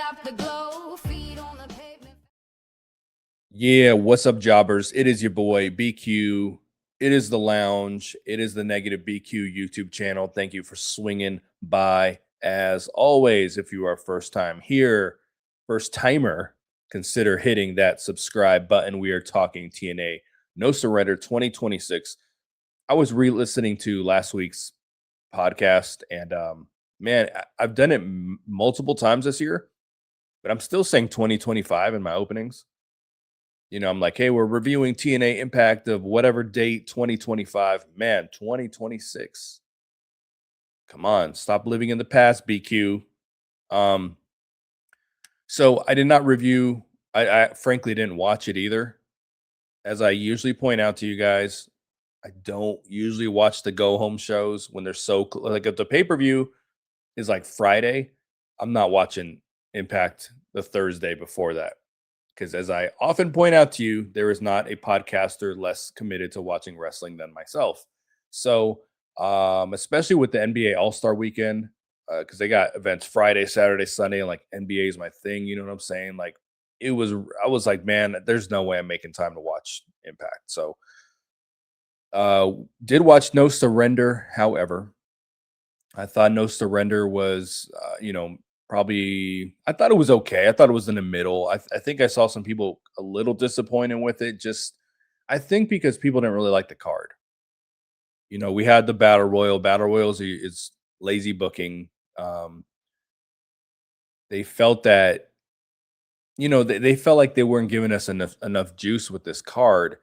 stop the glow, feet on the pavement. Yeah, what's up, jobbers? It is your boy BQ. It is the lounge. It is the Negative BQ YouTube channel. Thank you for swinging by. As always, if you are first time here, first timer, consider hitting that subscribe button. We are talking TNA No Surrender 2026. I was re-listening to last week's podcast, and man, I've done it multiple times this year, but I'm still saying 2025 in my openings. I'm like, hey, we're reviewing TNA Impact of whatever date, 2025. Man, 2026. Come on, stop living in the past, BQ. Um, so I did not review, I frankly didn't watch it either. As I usually point out to you guys, I don't usually watch the go home shows when they're like if the pay-per-view is like Friday, I'm not watching Impact the Thursday before that. Because as I often point out to you, there is not a podcaster less committed to watching wrestling than myself. So, especially with the NBA All-Star Weekend, because they got events Friday, Saturday, Sunday, and like NBA is my thing. You know what I'm saying? Like I was like, man, there's no way I'm making time to watch Impact. So, did watch No Surrender. However, I thought No Surrender was, probably I thought it was okay. I thought it was in the middle. I think I saw some people a little disappointed with it. Just I think because people didn't really like the card. We had the battle royal. Battle royals is lazy booking. Um, they felt that they felt like they weren't giving us enough juice with this card.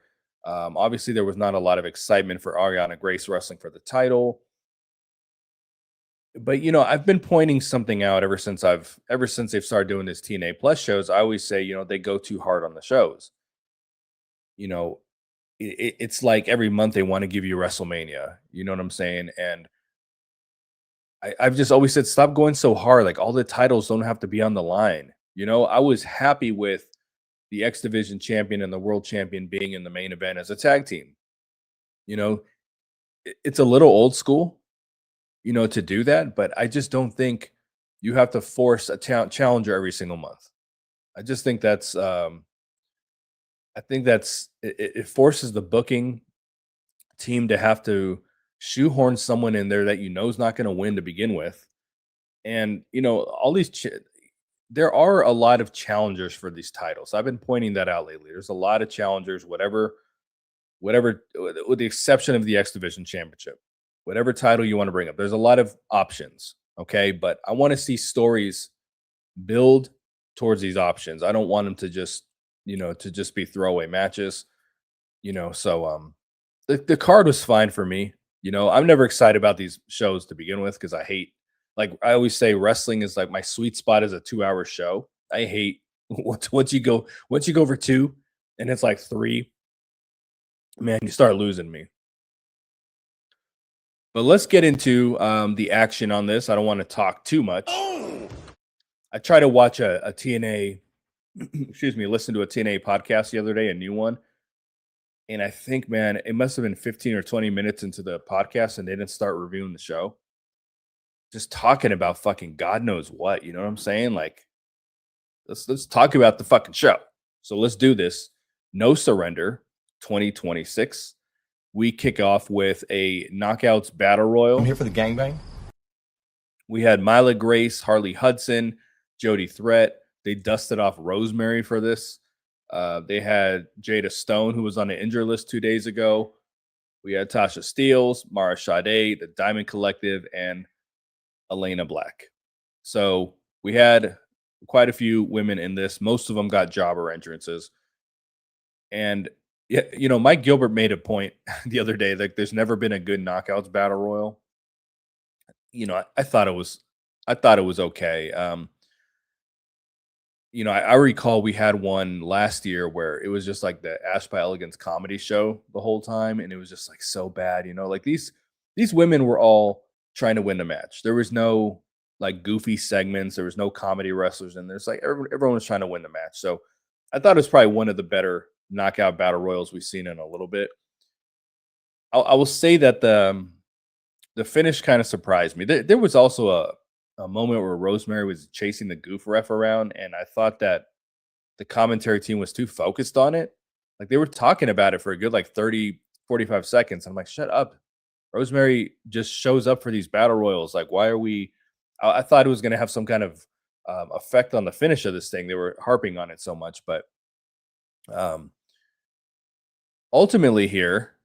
Obviously, there was not a lot of excitement for Ariana Grace wrestling for the title. But I've been pointing something out ever since they've started doing this TNA Plus shows. I always say, they go too hard on the shows. You know, it's like every month they want to give you WrestleMania. You know what I'm saying? And I've just always said, stop going so hard. Like all the titles don't have to be on the line. I was happy with the X Division champion and the world champion being in the main event as a tag team. You know, it's a little old school, to do that. But I just don't think you have to force a challenger every single month. I just think it forces the booking team to have to shoehorn someone in there that is not going to win to begin with. And all these there are a lot of challengers for these titles. I've been pointing that out lately. There's a lot of challengers, whatever, with the exception of the X Division Championship. Whatever title you want to bring up, there's a lot of options. Okay, but I want to see stories build towards these options. I don't want them to just be throwaway matches. So the card was fine for me. I'm never excited about these shows to begin with because I hate, like I always say, wrestling is like my sweet spot is a 2-hour show. I hate once you go over 2 and it's like 3, man, you start losing me. But let's get into the action on this. I don't want to talk too much. I tried to watch a TNA, listen to a TNA podcast the other day, a new one. And I think, man, it must have been 15 or 20 minutes into the podcast and they didn't start reviewing the show. Just talking about fucking God knows what, you know what I'm saying? Like, let's talk about the fucking show. So let's do this. No Surrender 2026. We kick off with a Knockouts Battle Royal. I'm here for the gangbang. We had Mila Grace, Harley Hudson, Jody Threat. They dusted off Rosemary for this. They had Jada Stone, who was on the injury list 2 days ago. We had Tasha Steeles, Mara Sade, the Diamond Collective, and Elena Black. So we had quite a few women in this. Most of them got jobber entrances. And yeah, Mike Gilbert made a point the other day that there's never been a good Knockouts Battle Royal. I thought it was okay. I recall we had one last year where it was just like the Ash by Elegance comedy show the whole time, and it was just like so bad. Like these women were all trying to win the match. There was no like goofy segments. There was no comedy wrestlers, and there's like everyone was trying to win the match. So I thought it was probably one of the better knockout battle royals we've seen in a little bit. I will say that the finish kind of surprised me. There was also a moment where Rosemary was chasing the goof ref around, and I thought that the commentary team was too focused on it. Like, they were talking about it for a good, like, 30, 45 seconds. I'm like, "Shut up. Rosemary just shows up for these battle royals. Like, why are we?" I thought it was gonna have some kind of, effect on the finish of this thing. They were harping on it so much, but, um, ultimately here,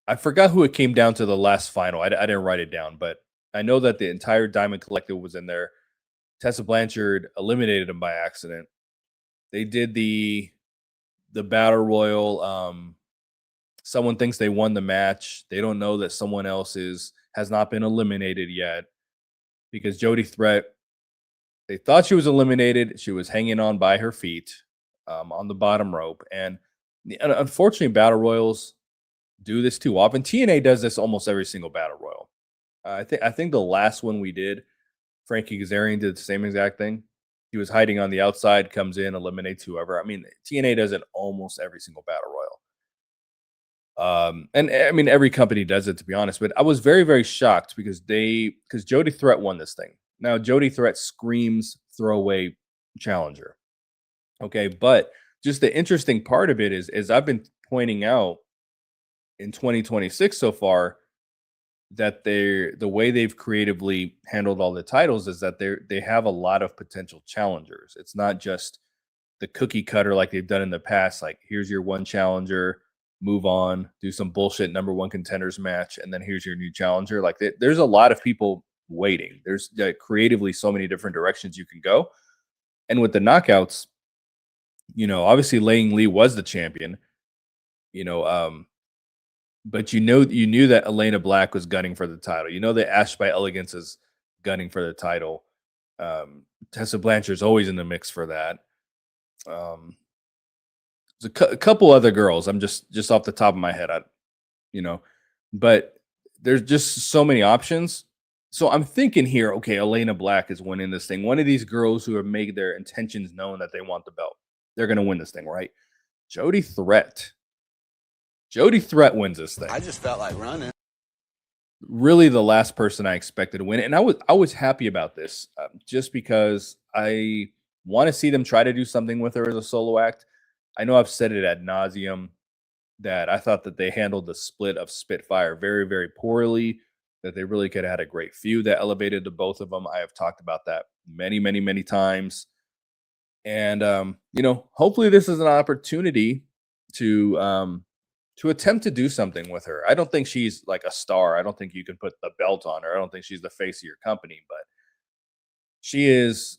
I forgot who it came down to the last final. I didn't write it down, but I know that the entire Diamond Collective was in there. Tessa Blanchard eliminated him by accident. They did the battle royal. Someone thinks they won the match. They don't know that someone else has not been eliminated yet because Jody Threat. They thought she was eliminated. She was hanging on by her feet on the bottom rope, and unfortunately, battle royals do this too often. TNA does this almost every single battle royal. I think the last one we did, Frankie Kazarian did the same exact thing. He was hiding on the outside, comes in, eliminates whoever. I mean, TNA does it almost every single battle royal. And I mean, every company does it, to be honest. But I was very, very shocked because Jody Threat won this thing. Now Jody Threat screams throwaway challenger. Okay, but just the interesting part of it is I've been pointing out in 2026 so far that the way they've creatively handled all the titles is that they have a lot of potential challengers. It's not just the cookie cutter like they've done in the past. Like, here's your one challenger, move on, do some bullshit number one contenders match, and then here's your new challenger. Like, there's a lot of people waiting. There's creatively so many different directions you can go. And with the knockouts, obviously Lang Lee was the champion, you know, but you knew that Elena Black was gunning for the title. You know that Ash by Elegance is gunning for the title. Tessa Blanchard's always in the mix for that. There's a couple other girls. I'm just off the top of my head. But there's just so many options. So I'm thinking here, okay, Elena Black is winning this thing. One of these girls who have made their intentions known that they want the belt. They're gonna win this thing, right? Jody Threat. Jody Threat wins this thing. I just felt like running. Really the last person I expected to win. And I was happy about this just because I want to see them try to do something with her as a solo act. I know I've said it ad nauseum that I thought that they handled the split of Spitfire very, very poorly, that they really could have had a great feud that elevated the both of them. I have talked about that many, many, many times. And, hopefully this is an opportunity to attempt to do something with her. I don't think she's like a star. I don't think you can put the belt on her. I don't think she's the face of your company, but she is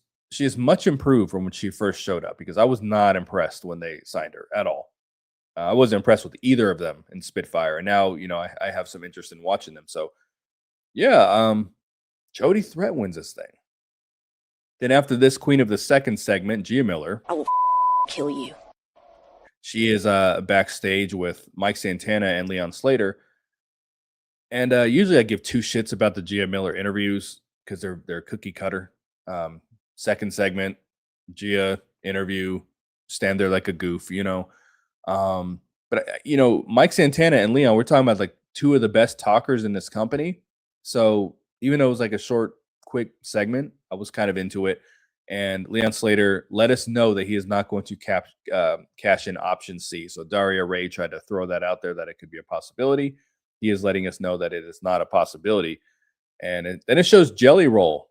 much improved from when she first showed up because I was not impressed when they signed her at all. I wasn't impressed with either of them in Spitfire. And now, I have some interest in watching them. So yeah, Jody Threat wins this thing. Then after this, queen of the second segment, Gia Miller. I will kill you. She is backstage with Mike Santana and Leon Slater. And usually I give two shits about the Gia Miller interviews because they're cookie cutter. Second segment, Gia interview, stand there like a goof, But Mike Santana and Leon, we're talking about like two of the best talkers in this company. So even though it was like a short, quick segment, I was kind of into it. And Leon Slater let us know that he is not going to cash in option C. So Daria Ray tried to throw that out there that it could be a possibility. He is letting us know that it is not a possibility. And then it shows Jelly Roll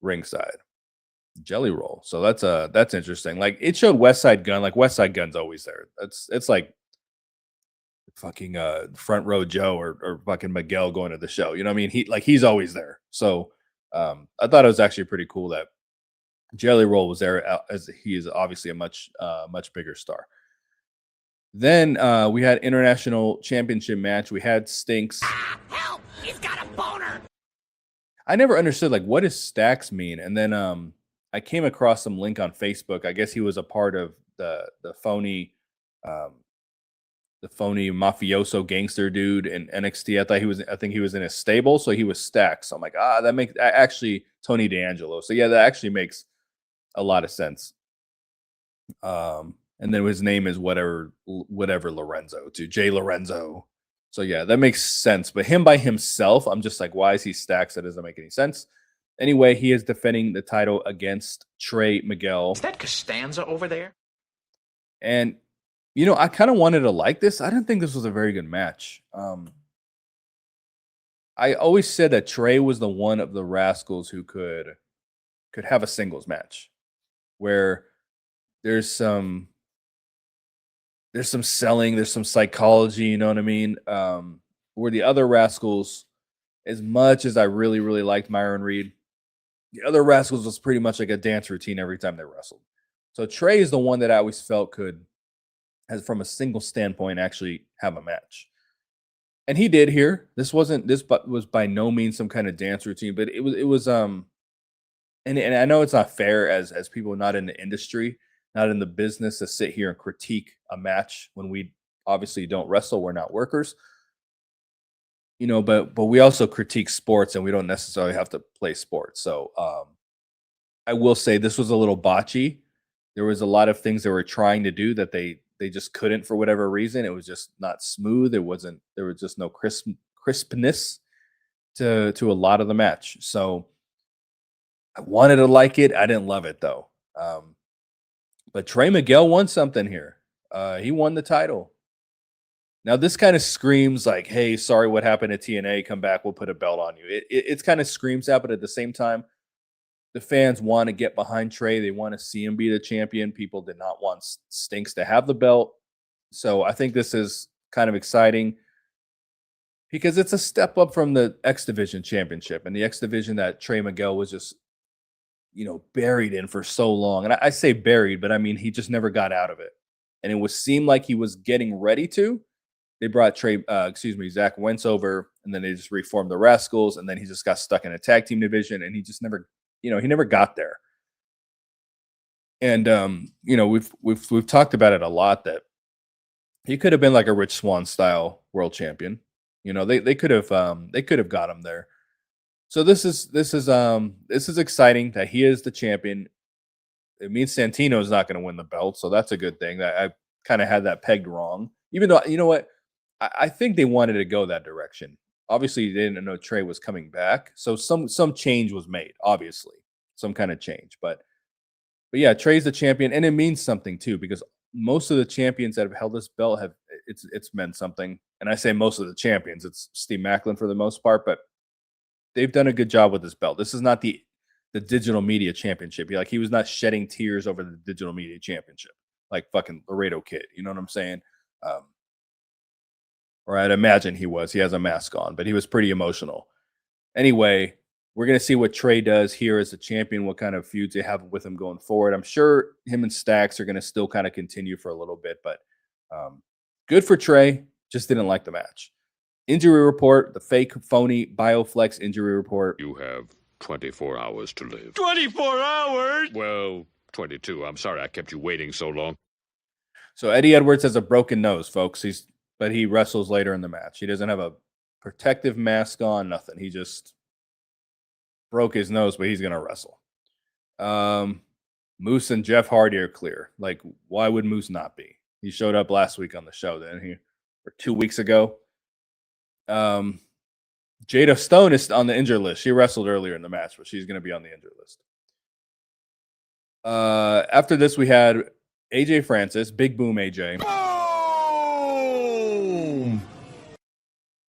ringside. Jelly Roll. So that's interesting. Like, it showed West Side Gun. Like, West Side Gun's always there. It's like fucking Front Row Joe or fucking Miguel going to the show. You know what I mean? He's always there. So I thought it was actually pretty cool that Jelly Roll was there, as he is obviously a much bigger star. Then we had international championship match. We had Stinks. Help! He's got a boner. I never understood like what does Stacks mean, and then I came across some link on Facebook. I guess he was a part of the phony mafioso gangster dude in NXT. I think he was in his stable, so he was Stacks. So I'm like, that makes actually Tony D'Angelo. So yeah, that actually makes a lot of sense. And then his name is whatever Lorenzo to Jay Lorenzo. So yeah, that makes sense. But him by himself, I'm just like, why is he Stacks? That doesn't make any sense. Anyway, he is defending the title against Trey Miguel. Is that Costanza over there? And, I kind of wanted to like this. I didn't think this was a very good match. I always said that Trey was the one of the Rascals who could have a singles match where there's some selling, there's some psychology, you know what I mean? Where the other Rascals, as much as I really, really liked Myron Reed, the other Rascals was pretty much like a dance routine every time they wrestled. So Trey is the one that I always felt could, as from a single standpoint, actually have a match. And he did here. This was by no means some kind of dance routine, but it was and I know it's not fair as people not in the industry, not in the business, to sit here and critique a match when we obviously don't wrestle, we're not workers. But we also critique sports and we don't necessarily have to play sports. So I will say this was a little botchy. There was a lot of things they were trying to do that they just couldn't for whatever reason. It was just not smooth. There was just no crispness to a lot of the match. So I wanted to like it. I didn't love it though. But Trey Miguel won something here. He won the title. Now this kind of screams like, "Hey, sorry, what happened at TNA? Come back, we'll put a belt on you." It's kind of screams that, but at the same time, the fans want to get behind Trey. They want to see him be the champion. People did not want Stinks to have the belt. So I think this is kind of exciting because it's a step up from the X Division championship and the X Division that Trey Miguel was just, buried in for so long. And I say buried, but I mean, he just never got out of it. And it seemed like he was getting ready to. They brought Zach Wentz over, and then they just reformed the Rascals, and then he just got stuck in a tag team division, and he just never, he never got there. And we've talked about it a lot that he could have been like a Rich Swann style world champion. They could have got him there. So this is exciting that he is the champion. It means Santino is not going to win the belt, so that's a good thing. That I kind of had that pegged wrong, even though you know what. I think they wanted to go that direction. Obviously, they didn't know Trey was coming back, so some change was made. Obviously, some kind of change, but yeah, Trey's the champion, and it means something too because most of the champions that have held this belt it's meant something. And I say most of the champions, it's Steve Macklin for the most part, but they've done a good job with this belt. This is not the digital media championship. He was not shedding tears over the digital media championship like fucking Laredo Kid. You know what I'm saying? Or I'd imagine he was. He has a mask on, but he was pretty emotional. Anyway, we're going to see what Trey does here as a champion, what kind of feuds they have with him going forward. I'm sure him and Stax are going to still kind of continue for a little bit, but good for Trey. Just didn't like the match. Injury report, the fake, phony Bioflex injury report. You have 24 hours to live. 24 hours? Well, 22. I'm sorry I kept you waiting so long. So Eddie Edwards has a broken nose, folks. But he wrestles later in the match. He doesn't have a protective mask on, nothing. He just broke his nose, but he's going to wrestle. Moose and Jeff Hardy are clear. Like, why would Moose not be? He showed up last week on the show, didn't he? Or 2 weeks ago. Jada Stone is on the injured list. She wrestled earlier in the match, but she's going to be on the injured list. After this, we had AJ Francis, Big Boom AJ.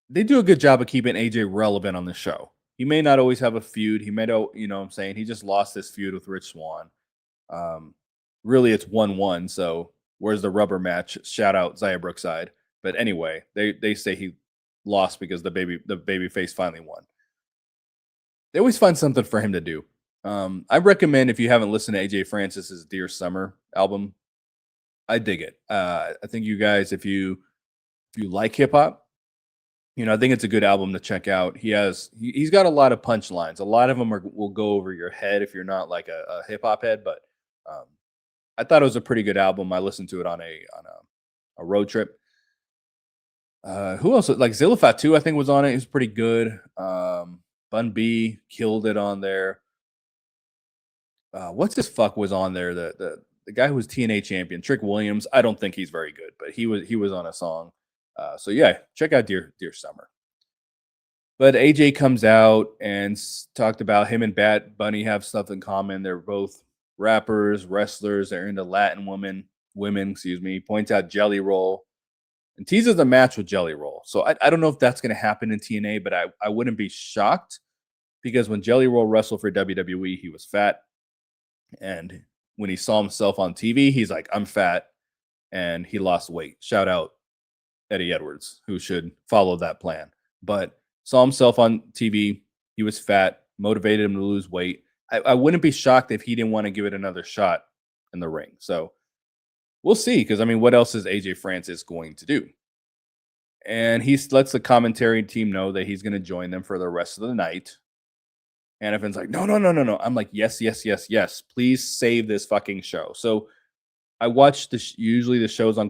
They do a good job of keeping AJ relevant on the show. He may not always have a feud. He may, what I'm saying? He just lost this feud with Rich Swann. Really, it's 1-1. So where's the rubber match? Shout out Zaya Brookside. But anyway, they say he lost because the baby face finally won. They always find something for him to do. I recommend, if you haven't listened to AJ Francis's Dear Summer album, I dig it. I think you guys, if you like hip hop, I think it's a good album to check out. He's got a lot of punchlines. A lot of them will go over your head if you're not like a hip hop head, but I thought it was a pretty good album. I listened to it on a road trip. Who else? Like Zillafat 2, I think, was on it. He was pretty good. Bun B killed it on there. What's this fuck was on there? The guy who was TNA champion, Trick Williams. I don't think he's very good, but he was on a song. So yeah, check out Dear Summer. But AJ comes out and talked about him and Bad Bunny have stuff in common. They're both rappers, wrestlers. They're into Latin women, excuse me. He points out Jelly Roll and teases a match with Jelly Roll. So I don't know if that's going to happen in TNA, but I wouldn't be shocked because when Jelly Roll wrestled for WWE, he was fat. And when he saw himself on TV, he's like, I'm fat. And he lost weight. Shout out Eddie Edwards, who should follow that plan. But saw himself on TV. He was fat, motivated him to lose weight. I wouldn't be shocked if he didn't want to give it another shot in the ring. So we'll see. Because, I mean, what else is AJ Francis going to do? And he lets the commentary team know that he's going to join them for the rest of the night. Hannifin's like, no. I'm like, yes. Please save this fucking show. So I watch usually the shows on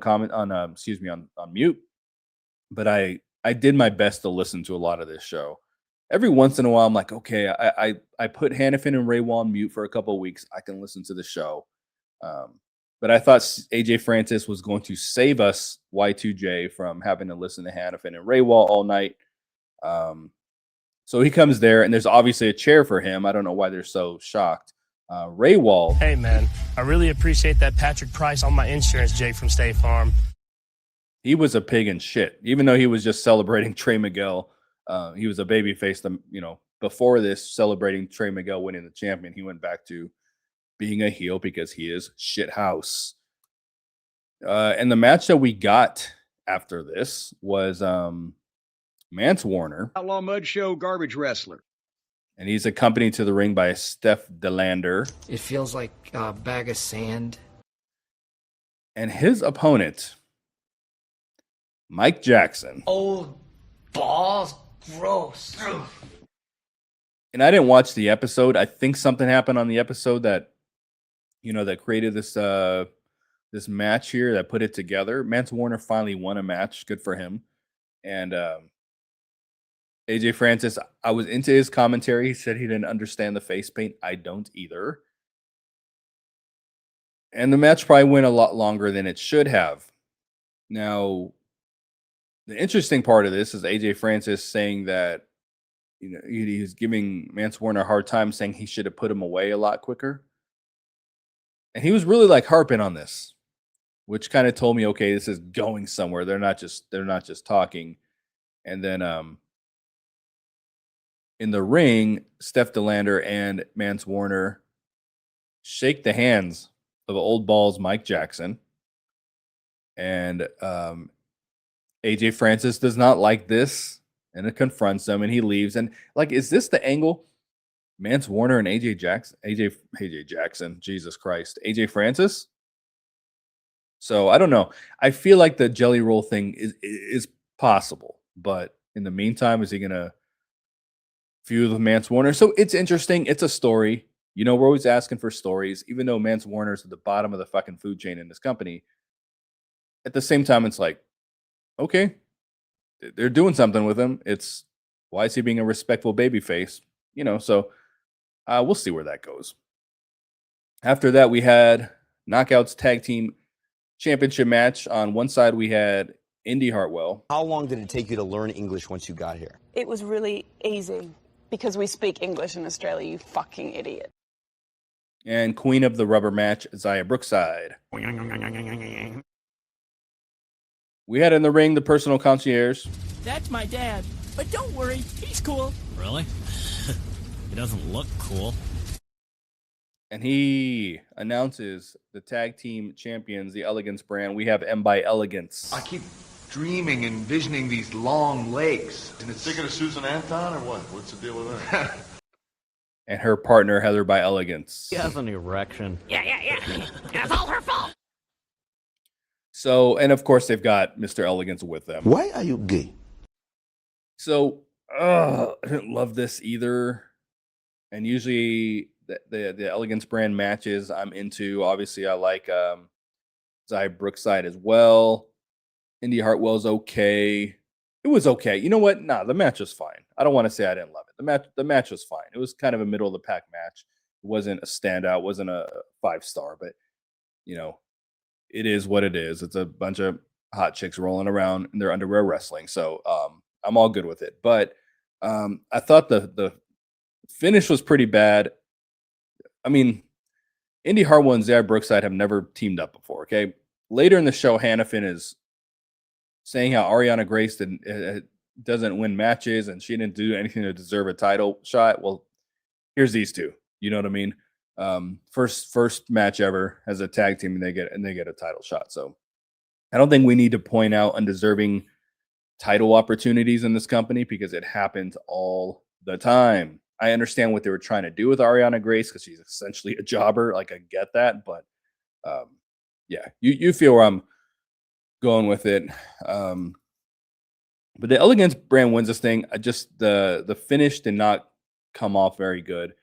mute, but I did my best to listen to a lot of this show. Every once in a while, I'm like, okay, I put Hannifin and Ray Wall on mute for a couple of weeks. I can listen to the show. But I thought AJ Francis was going to save us, Y2J, from having to listen to Hannifin and Ray Wall all night. So he comes there, and there's obviously a chair for him. I don't know why they're so shocked. Ray Wall. Hey, man, I really appreciate that Patrick Price on my insurance, Jake from State Farm. He was a pig in shit, even though he was just celebrating Trey Miguel. He was a babyface, before this, celebrating Trey Miguel winning the champion. He went back to being a heel because he is shit house. And the match that we got after this was Mance Warner. Outlaw Mud Show garbage wrestler. And he's accompanied to the ring by Steph DeLander. It feels like a bag of sand. And his opponent, Mike Jackson. Old balls, gross. And I didn't watch the episode. I think something happened on the episode that, that created this match here, that put it together. Mance Warner finally won a match. Good for him. And AJ Francis, I was into his commentary. He said he didn't understand the face paint. I don't either. And the match probably went a lot longer than it should have. Now, the interesting part of this is AJ Francis saying that, he's giving Mance Warner a hard time, saying he should have put him away a lot quicker. And he was really like harping on this, which kind of told me, okay, this is going somewhere. They're not just talking. And then in the ring, Steph DeLander and Mance Warner shake the hands of old balls Mike Jackson. And AJ Francis does not like this, and it confronts them, and he leaves. And is this the angle? Mance Warner and AJ Jackson, Jesus Christ, AJ Francis. So I don't know. I feel like the Jelly Roll thing is possible, but in the meantime, is he gonna feud with Mance Warner? So it's interesting. It's a story. We're always asking for stories, even though Mance Warner's at the bottom of the fucking food chain in this company. At the same time, it's like, okay, they're doing something with him. It's why is he being a respectful babyface? So we'll see where that goes. After that, we had Knockouts Tag Team Championship match. On one side, we had Indy Hartwell. How long did it take you to learn English once you got here? It was really easy because we speak English in Australia, you fucking idiot. And Queen of the Rubber match, Zaya Brookside. We had in the ring the personal concierge. That's my dad, but don't worry, he's cool. Really? He doesn't look cool. And he announces the tag team champions, the Elegance brand. We have M by Elegance. I keep dreaming and envisioning these long legs. And it's thinking of Susan Anton or what? What's the deal with that? And her partner, Heather by Elegance. He has an erection. Yeah. That's all her fault. So, and of course, they've got Mr. Elegance with them. Why are you gay? So, I didn't love this either. And usually, the Elegance brand matches I'm into. Obviously, I like Zaya Brookside as well. Indy Hartwell's okay. It was okay. You know what? Nah, the match was fine. I don't want to say I didn't love it. The match was fine. It was kind of a middle of the pack match. It wasn't a standout. It wasn't a 5-star, but it is what it is. It's a bunch of hot chicks rolling around in their underwear wrestling. So I'm all good with it. But I thought the finish was pretty bad. I mean, Indy Hartwell and Zaya Brookside have never teamed up before. Okay, later in the show, Hannafin is saying how Ariana Grace doesn't win matches and she didn't do anything to deserve a title shot. Well, here's these two. You know what I mean? First match ever as a tag team, and they get a title shot. So I don't think we need to point out undeserving title opportunities in this company because it happens all the time. I understand what they were trying to do with Ariana Grace because she's essentially a jobber. Like, I get that, but yeah, you feel where I'm going with it. But the Elegance brand wins this thing. I just the finish did not come off very good.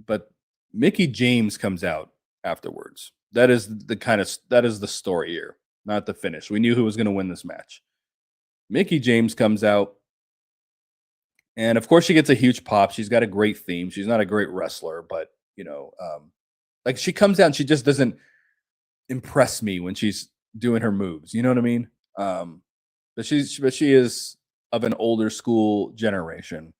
But Mickie James comes out afterwards. That is the story here, not the finish. We knew who was going to win this match. Mickie James comes out, and of course she gets a huge pop. She's got a great theme. She's not a great wrestler, but like, she comes out and she just doesn't impress me when she's doing her moves. You know what I mean? But she is of an older school generation.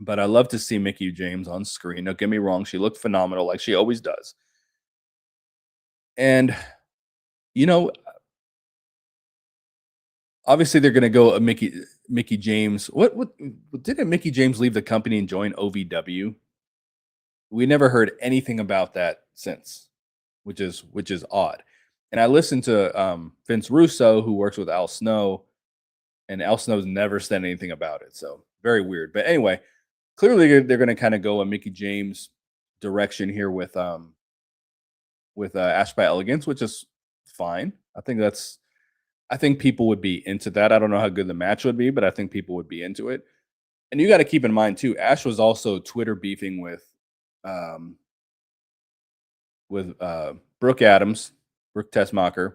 But I love to see Mickie James on screen. Don't get me wrong; she looked phenomenal, like she always does. And obviously they're going to go a Mickie James. What didn't Mickie James leave the company and join OVW? We never heard anything about that since, which is odd. And I listened to Vince Russo, who works with Al Snow, and Al Snow's never said anything about it. So very weird. But anyway, clearly they're going to kind of go a Mickie James direction here with Ash by Elegance, which is fine. I think people would be into that. I don't know how good the match would be, but I think people would be into it. And you got to keep in mind too, Ash was also Twitter beefing with Brooke Adams, Brooke Tessmacher,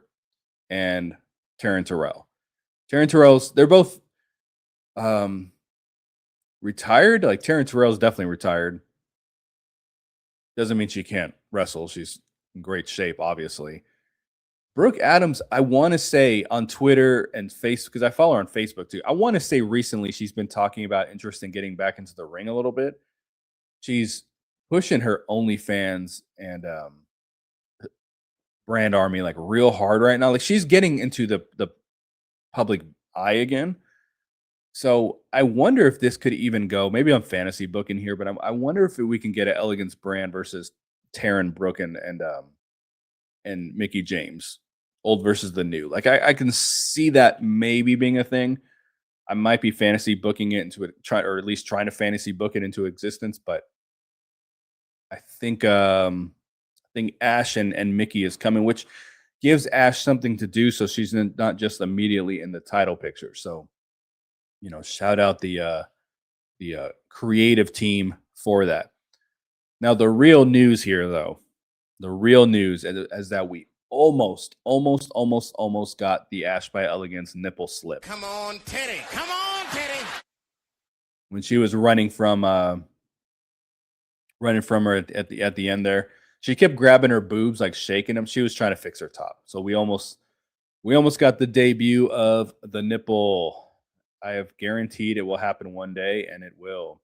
and Taryn Terrell. Taryn Terrell's, they're both retired. Like, Taryn Terrell's definitely retired. Doesn't mean she can't wrestle. She's in great shape, obviously. Brooke Adams, I want to say on Twitter and Facebook, because I follow her on Facebook too. I want to say recently she's been talking about interest in getting back into the ring a little bit. She's pushing her OnlyFans and brand army like real hard right now. Like, she's getting into the public eye again. So I wonder if this could even go, maybe I'm fantasy booking here, but I wonder if we can get an Elegance brand versus Taryn, Brooke, and Mickie James, old versus the new. Like, I can see that maybe being a thing. I might be fantasy booking it into it, or at least trying to fantasy book it into existence. But I think Ash and Mickie is coming, which gives Ash something to do, so she's not just immediately in the title picture. So, shout out the creative team for that. Now, the real news here, though, is that we almost got the Ash by Elegance nipple slip. Come on, Teddy. Come on, Teddy. When she was running from her at the end there, she kept grabbing her boobs, like shaking them. She was trying to fix her top. So we almost got the debut of the nipple. I have guaranteed it will happen one day, and it will.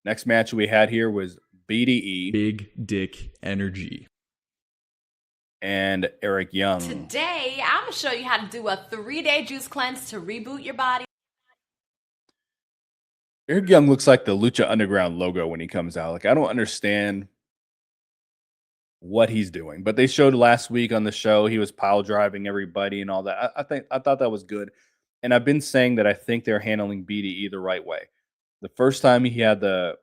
Next match we had here was BDE. Big Dick Energy. And Eric Young. Today, I'm going to show you how to do a 3-day juice cleanse to reboot your body. Eric Young looks like the Lucha Underground logo when he comes out. Like, I don't understand what he's doing. But they showed last week on the show he was pile driving everybody and all that. I thought that was good. And I've been saying that I think they're handling BDE the right way. The first time he had the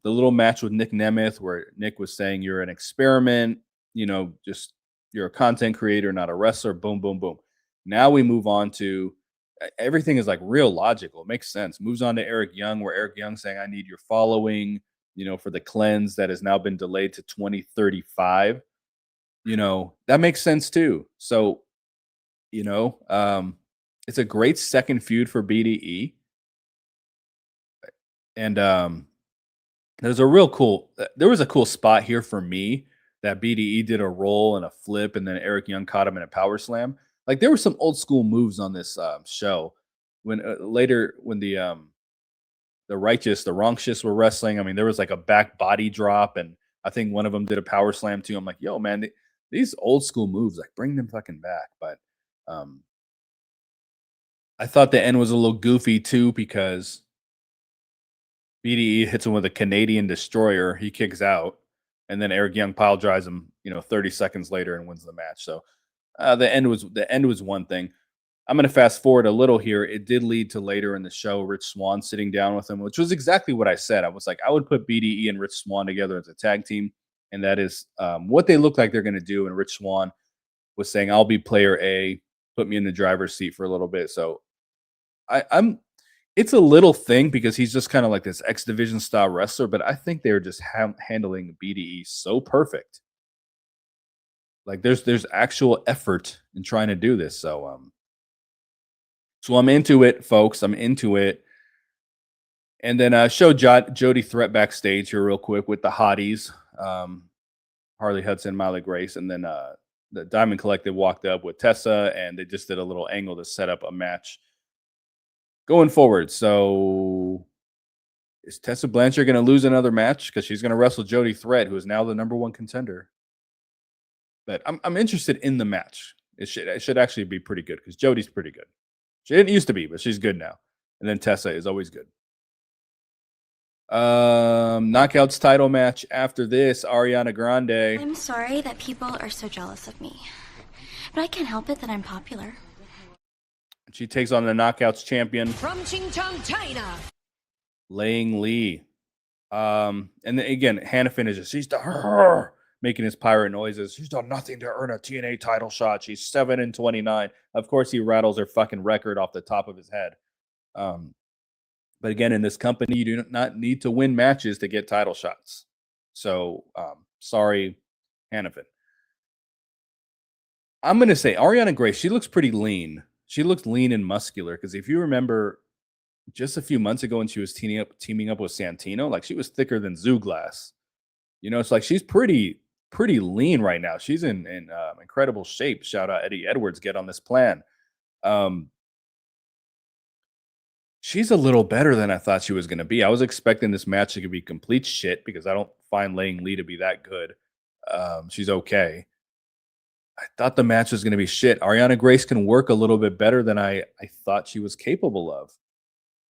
little match with Nick Nemeth, where Nick was saying you're an experiment, just you're a content creator, not a wrestler. Boom, boom, boom. Now we move on to everything is like real logical. It makes sense. Moves on to Eric Young, where Eric Young saying, I need your following, for the cleanse that has now been delayed to 2035. That makes sense too. So, it's a great second feud for BDE. And there was a cool spot here for me that BDE did a roll and a flip, and then Eric Young caught him in a power slam. Like, there were some old school moves on this show when later when the wrongcious were wrestling. I mean, there was like a back body drop, and I think one of them did a power slam too. I'm like, yo, man, these old school moves, like bring them fucking back. But I thought the end was a little goofy too because BDE hits him with a Canadian destroyer. He kicks out, and then Eric Young pile drives him, 30 seconds later and wins the match. So the end was one thing. I'm going to fast forward a little here. It did lead to later in the show, Rich Swann sitting down with him, which was exactly what I said. I was like, I would put BDE and Rich Swann together as a tag team, and that is what they look like they're going to do. And Rich Swann was saying, I'll be player A, put me in the driver's seat for a little bit. So it's a little thing because he's just kind of like this X Division style wrestler, but I think they're just handling BDE so perfect. Like there's actual effort in trying to do this. So I'm into it, folks. I'm into it. And then show Jody Threat backstage here real quick with the Hardies, Harley Hudson, Miley Grace, and then the Diamond Collective walked up with Tessa, and they just did a little angle to set up a match going forward. So is Tessa Blanchard going to lose another match? Because she's going to wrestle Jody Threat, who is now the #1 contender. But I'm interested in the match. It should actually be pretty good because Jody's pretty good. She didn't used to be, but she's good now. And then Tessa is always good. Knockouts title match after this, Ariana Grande. I'm sorry that people are so jealous of me, but I can't help it that I'm popular. She takes on the Knockouts champion From Ching Chong, China. Lang Lee. And then again, Hannafin is just, she's the making his pirate noises. She's done nothing to earn a TNA title shot. She's 7-29. Of course, he rattles her fucking record off the top of his head. But again, in this company, you do not need to win matches to get title shots. So, sorry, Hannafin. I'm going to say Ariana Grace, she looks pretty lean. She looks lean and muscular because if you remember just a few months ago when she was teaming up with Santino, like she was thicker than Zoo Glass. It's like she's pretty lean right now. She's in incredible shape. Shout out Eddie Edwards, get on this plan. She's a little better than I thought she was going to be. I was expecting this match to be complete shit because I don't find Lang Lee to be that good. She's okay. I thought the match was going to be shit. Ariana Grace can work a little bit better than I thought she was capable of.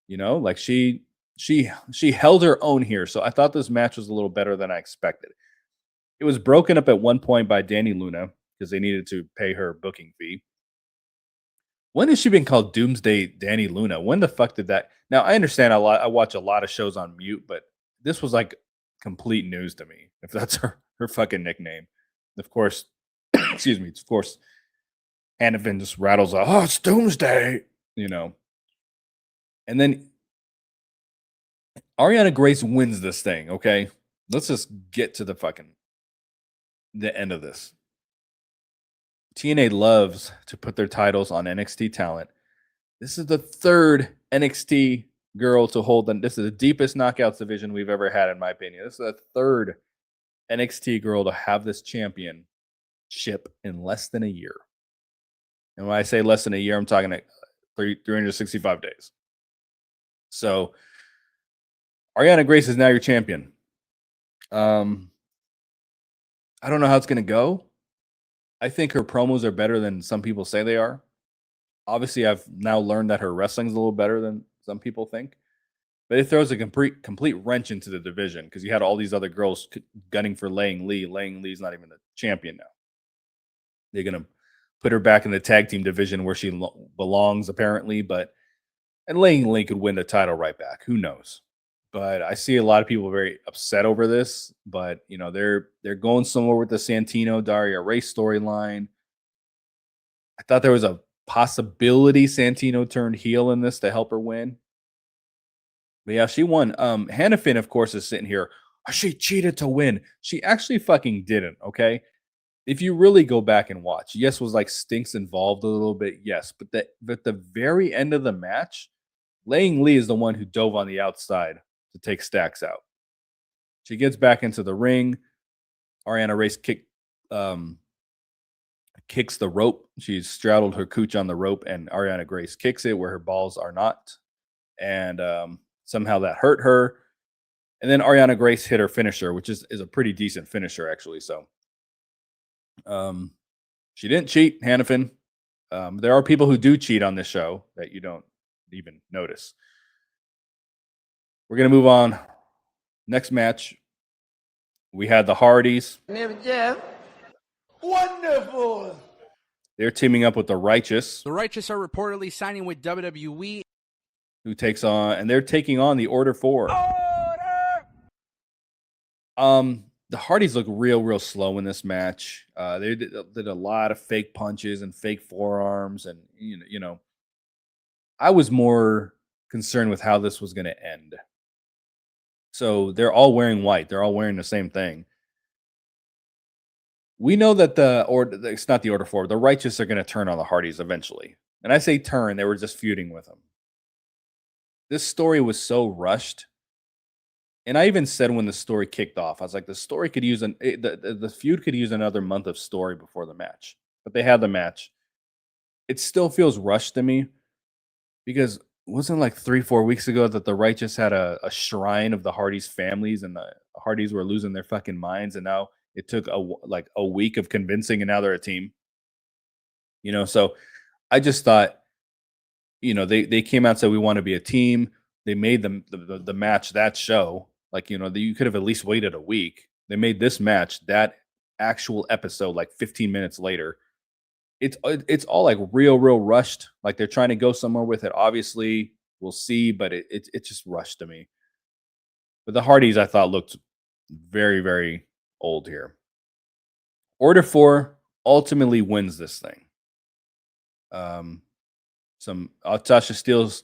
Like she held her own here. So I thought this match was a little better than I expected. It was broken up at one point by Danny Luna because they needed to pay her booking fee. When has she been called Doomsday Danny Luna? When the fuck did that? Now, I understand I watch a lot of shows on mute, but this was like complete news to me, if that's her fucking nickname. Of course, excuse me, of course, Hannafin just rattles off, oh, it's Doomsday, And then Ariana Grace wins this thing, okay? Let's just get to the end of this. TNA loves to put their titles on NXT talent. This is the third NXT girl to hold them. This is the deepest knockouts division we've ever had, in my opinion. This is the third NXT girl to have this championship in less than a year. And when I say less than a year, I'm talking like 365 days. So Ariana Grace is now your champion. I don't know how it's going to go. I think her promos are better than some people say they are. Obviously, I've now learned that her wrestling's a little better than some people think. But it throws a complete wrench into the division because you had all these other girls gunning for Lang Lee. Lang Lee's not even the champion now. They're going to put her back in the tag team division where she belongs, apparently. And Lang Lee could win the title right back. Who knows? But I see a lot of people very upset over this. But, they're going somewhere with the Santino Daria Ray storyline. I thought there was a possibility Santino turned heel in this to help her win. But yeah, she won. Hannafin, of course, is sitting here. Oh, she cheated to win. She actually fucking didn't, okay? If you really go back and watch, yes, was like Stinks involved a little bit, yes. But at the very end of the match, Lang Lee is the one who dove on the outside to take Stacks out. She gets back into the ring. Ariana Grace kicks the rope. She's straddled her cooch on the rope, and Ariana Grace kicks it where her balls are not. And somehow that hurt her. And then Ariana Grace hit her finisher, which is a pretty decent finisher, actually. So she didn't cheat, Hannafin. There are people who do cheat on this show that you don't even notice. We're going to move on. Next match, we had the Hardies. Yeah. Wonderful. They're teaming up with the Righteous. The Righteous are reportedly signing with WWE. Who takes on, and they're taking on the Order 4. The Hardys look real slow in this match. They did a lot of fake punches and fake forearms, and you know, I was more concerned with how this was going to end. So they're all wearing white. They're all wearing the same thing. We know that it's not the Order 4. The Righteous are going to turn on the Hardys eventually. And I say turn, they were just feuding with them. This story was so rushed. And I even said when the story kicked off, I was like, the story could use the feud could use another month of story before the match. But they had the match. It still feels rushed to me because it wasn't like 3-4 weeks ago that the Righteous had a shrine of the Hardys families and the Hardys were losing their fucking minds, and now it took a week of convincing, and now they're a team. So I just thought, they came out and said we want to be a team. They made the match that show. You could have at least waited a week. They made this match that actual episode like 15 minutes later. It's all like real rushed. Like they're trying to go somewhere with it. Obviously, we'll see, but it's just rushed to me. But the Hardys, I thought, looked very old here. Order 4 ultimately wins this thing. Tasha steals,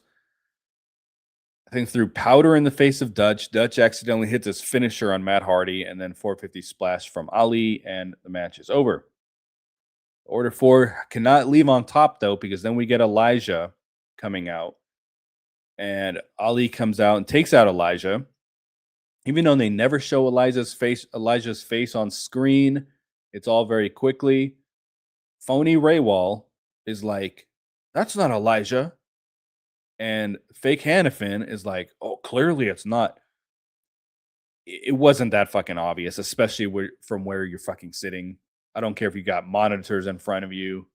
I think, threw powder in the face of Dutch. Dutch accidentally hits his finisher on Matt Hardy, and then 450 splash from Ali, and the match is over. Order 4 cannot leave on top, though, because then we get Elijah coming out. And Ali comes out and takes out Elijah. Even though they never show Elijah's face on screen, it's all very quickly. Phony Raywall is like, that's not Elijah. And fake Hannafin is like, oh, clearly it's not. It wasn't that fucking obvious, especially from where you're fucking sitting. I don't care if you got monitors in front of you.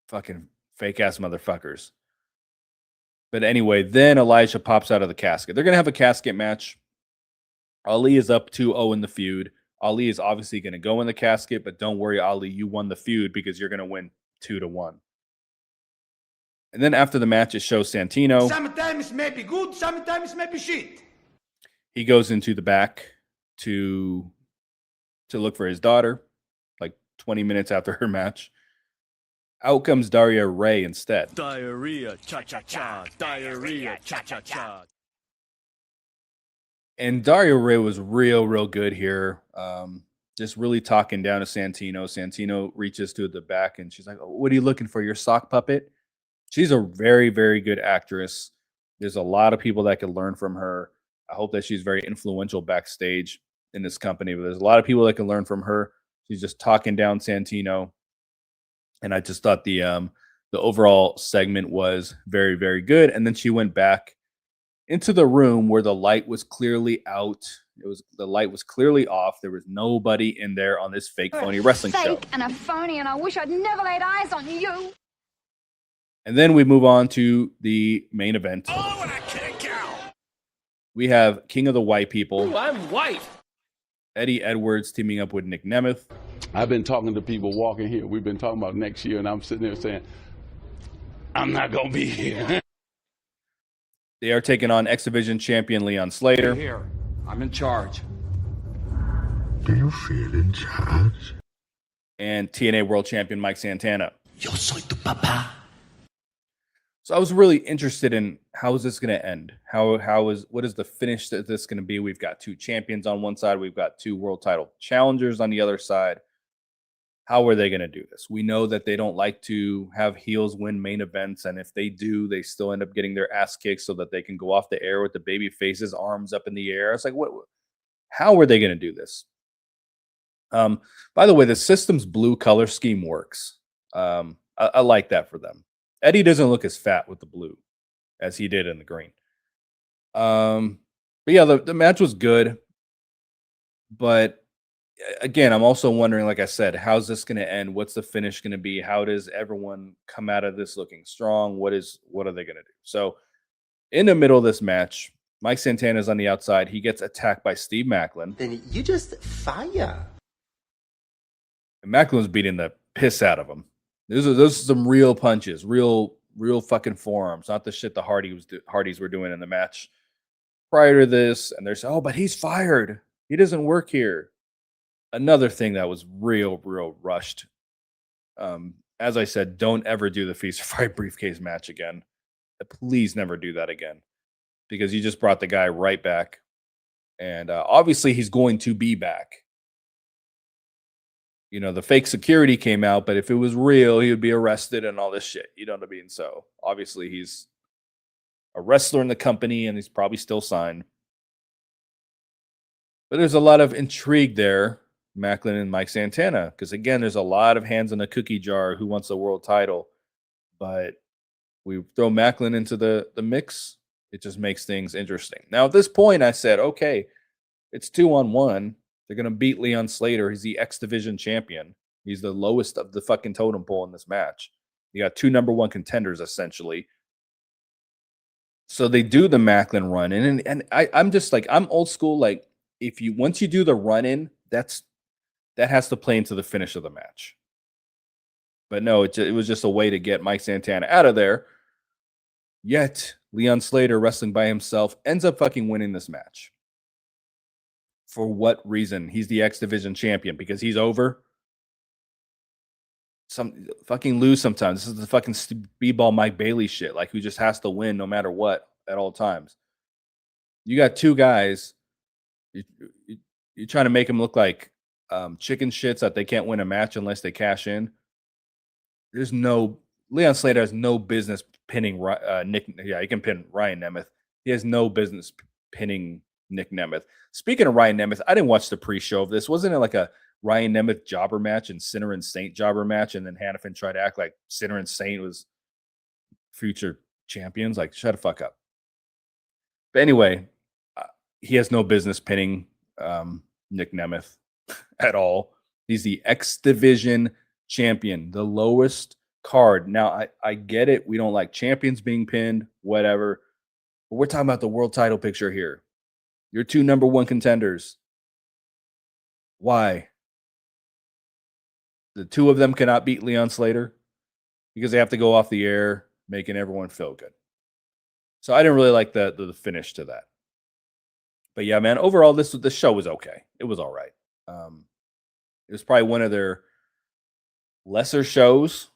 Fucking fake ass motherfuckers. But anyway, then Elijah pops out of the casket. They're going to have a casket match. Ali is up 2-0 in the feud. Ali is obviously going to go in the casket, but don't worry, Ali, you won the feud because you're going to win 2-1. And then after the match, it shows Santino. Sometimes may be good, sometimes may be shit. He goes into the back to look for his daughter, like 20 minutes after her match. Out comes Daria Ray instead. Diarrhea, cha-cha-cha. Diarrhea, cha-cha-cha. And Daria Ray was real good here. Just really talking down to Santino. Santino reaches to the back, and she's like, oh, what are you looking for, your sock puppet? She's a very good actress. There's a lot of people that can learn from her. I hope that she's very influential backstage in this company, but there's a lot of people that can learn from her. She's just talking down Santino. And I just thought the overall segment was very good. And then she went back into the room where the light was clearly out. The light was clearly off. There was nobody in there on this fake phony wrestling show. Fake and a phony, and I wish I'd never laid eyes on you. And then we move on to the main event. Oh, what a kick out. We have King of the White People. Ooh, I'm white. Eddie Edwards teaming up with Nick Nemeth. I've been talking to people walking here. We've been talking about next year, and I'm sitting there saying, I'm not going to be here. They are taking on X-Division champion Leon Slater. Here, I'm in charge. Do you feel in charge? And TNA World Champion Mike Santana. Yo soy tu papá. So I was really interested in how is this going to end? What is the finish that this going to be? We've got two champions on one side. We've got two world title challengers on the other side. How are they going to do this? We know that they don't like to have heels win main events. And if they do, they still end up getting their ass kicked so that they can go off the air with the baby faces, arms up in the air. It's like, how are they going to do this? By the way, the system's blue color scheme works. I like that for them. Eddie doesn't look as fat with the blue as he did in the green. But yeah, the match was good. But again, I'm also wondering, like I said, how's this going to end? What's the finish going to be? How does everyone come out of this looking strong? What are they going to do? So in the middle of this match, Mike Santana's on the outside. He gets attacked by Steve Macklin. Then you just fire. And Macklin's beating the piss out of him. Those are some real punches, real fucking forearms, not the shit the Hardies were doing in the match prior to this. And they're saying, oh, but he's fired. He doesn't work here. Another thing that was real rushed. As I said, don't ever do the Feast or Fight briefcase match again. Please never do that again, because you just brought the guy right back. And obviously he's going to be back. You know, the fake security came out, but if it was real, he would be arrested and all this shit. You know what I mean? So obviously he's a wrestler in the company and he's probably still signed. But there's a lot of intrigue there, Macklin and Mike Santana, because again, there's a lot of hands in a cookie jar. Who wants the world title? But we throw Macklin into the mix. It just makes things interesting. Now, at this point, I said, okay, it's 2-on-1. They're going to beat Leon Slater. He's the X Division champion. He's the lowest of the fucking totem pole in this match. You got two number one contenders, essentially. So they do the Macklin run in. And I'm just like, I'm old school. Like, once you do the run in, that has to play into the finish of the match. But no, it was just a way to get Mike Santana out of there. Yet, Leon Slater, wrestling by himself, ends up fucking winning this match. For what reason? He's the X Division champion because he's over. Some fucking lose sometimes. This is the fucking speedball Mike Bailey shit. Like, who just has to win no matter what at all times. You got two guys. You're trying to make them look like chicken shits that they can't win a match unless they cash in. Leon Slater has no business pinning Nick. Yeah, he can pin Ryan Nemeth. He has no business pinning Nick Nemeth. Speaking of Ryan Nemeth, I didn't watch the pre-show of this. Wasn't it like a Ryan Nemeth jobber match and Sinner and Saint jobber match? And then Hannafin tried to act like Sinner and Saint was future champions. Like, shut the fuck up. But anyway, he has no business pinning Nick Nemeth at all. He's the X Division champion, the lowest card. Now, I get it. We don't like champions being pinned, whatever. But we're talking about the world title picture here. You're two number one contenders. Why? The two of them cannot beat Leon Slater because they have to go off the air, making everyone feel good. So I didn't really like the finish to that. But yeah, man, overall, this show was okay. It was all right. It was probably one of their lesser shows.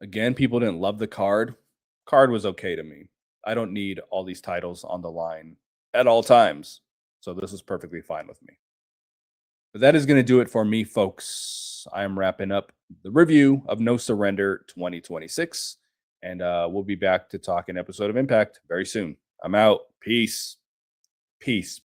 Again, people didn't love the card. Card was okay to me. I don't need all these titles on the line at all times. So this is perfectly fine with me. But that is going to do it for me, folks. I am wrapping up the review of No Surrender 2026. And we'll be back to talk an episode of Impact very soon. I'm out. Peace. Peace.